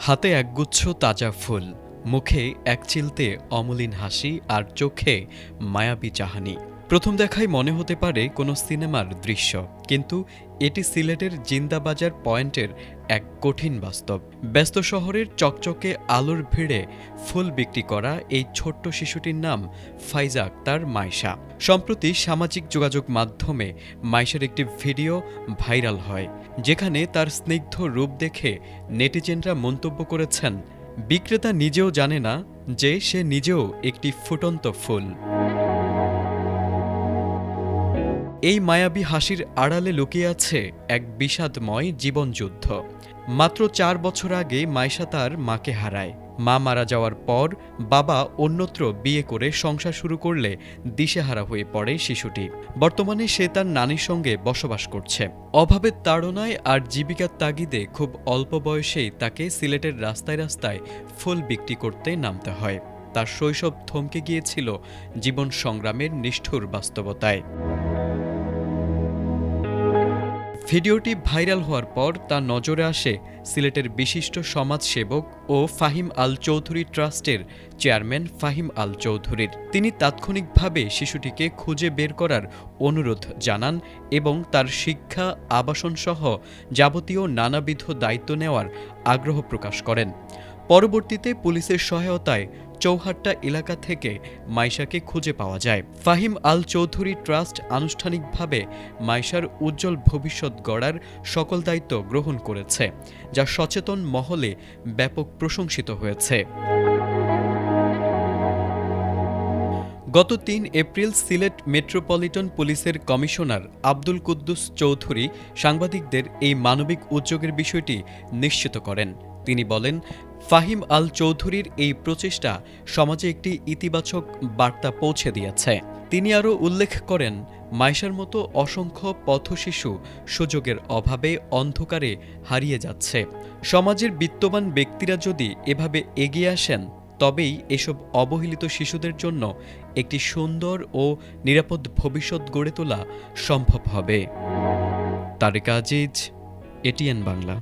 হাতে একগুচ্ছ তাজা ফুল, মুখে এক চিলতে অমলিন হাসি আর চোখে মায়াবী চাহানি। প্রথম দেখায় মনে হতে পারে কোনো সিনেমার দৃশ্য, কিন্তু এটি সিলেটের জিন্দাবাজার পয়েন্টের এক কঠিন বাস্তব। ব্যস্ত শহরের চকচকে আলোর ভিড়ে ফুল বিক্রি করা এই ছোট্ট শিশুটির নাম ফাইজা আক্তার মাইশা। সম্প্রতি সামাজিক যোগাযোগ মাধ্যমে মাইশার একটি ভিডিও ভাইরাল হয়, যেখানে তার স্নিগ্ধ রূপ দেখে নেটিজেনরা মন্তব্য করেছেন, বিক্রেতা নিজেও জানে না যে সে নিজেও একটি ফুটন্ত ফুল। এই মায়াবী হাসির আড়ালে লুকিয়ে আছে এক বিষাদময় জীবনযুদ্ধ। মাত্র ৪ বছর আগে মাইশা তার মাকে হারায়। মা মারা যাওয়ার পর বাবা অন্যত্র বিয়ে করে সংসার শুরু করলে দিশেহারা হয়ে পড়ে শিশুটি। বর্তমানে সে তার নানির সঙ্গে বসবাস করছে। অভাবের তাড়নায় আর জীবিকার তাগিদে খুব অল্প বয়সেই তাকে সিলেটের রাস্তায় রাস্তায় ফুল বিক্রি করতে নামতে হয়। তার শৈশব থমকে গিয়েছিল জীবন সংগ্রামের নিষ্ঠুর বাস্তবতায়। ভিডিওটি ভাইরাল হওয়ার পর তার নজরে আসে সিলেটের বিশিষ্ট সমাজসেবক ও ফাহিম আল চৌধুরী ট্রাস্টের চেয়ারম্যান ফাহিম আল চৌধুরীর। তিনি তাৎক্ষণিকভাবে শিশুটিকে খুঁজে বের করার অনুরোধ জানান এবং তার শিক্ষা, আবাসনসহ যাবতীয় নানাবিধ দায়িত্ব নেওয়ার আগ্রহ প্রকাশ করেন। পরবর্তীতে পুলিশের সহায়তায় চৌহাট্টা এলাকা থেকে মাইশাকে খুঁজে পাওয়া যায়। ফাহিম আল চৌধুরী ট্রাস্ট আনুষ্ঠানিকভাবে মাইশার উজ্জ্বল ভবিষ্যৎ গড়ার সকল দায়িত্ব গ্রহণ করেছে, যা সচেতন মহলে ব্যাপক প্রশংসিত হয়েছে। গত ৩ এপ্রিল সিলেট মেট্রোপলিটন পুলিশের কমিশনার আব্দুল কুদ্দুস চৌধুরী সাংবাদিকদের এই মানবিক উদ্যোগের বিষয়টি নিশ্চিত করেন। তিনি বলেন, ফাহিম আল চৌধুরীর এই প্রচেষ্টা সমাজে একটি ইতিবাচক বার্তা পৌঁছে দিয়েছে। তিনি আরও উল্লেখ করেন, মাইশার মতো অসংখ্য পথশিশু সুযোগের অভাবে অন্ধকারে হারিয়ে যাচ্ছে। সমাজের বিত্তবান ব্যক্তিরা যদি এভাবে এগিয়ে আসেন, তবেই এসব অবহেলিত শিশুদের জন্য একটি সুন্দর ও নিরাপদ ভবিষ্যৎ গড়ে তোলা সম্ভব হবে। তারেক আজিজ, এটিএন বাংলা।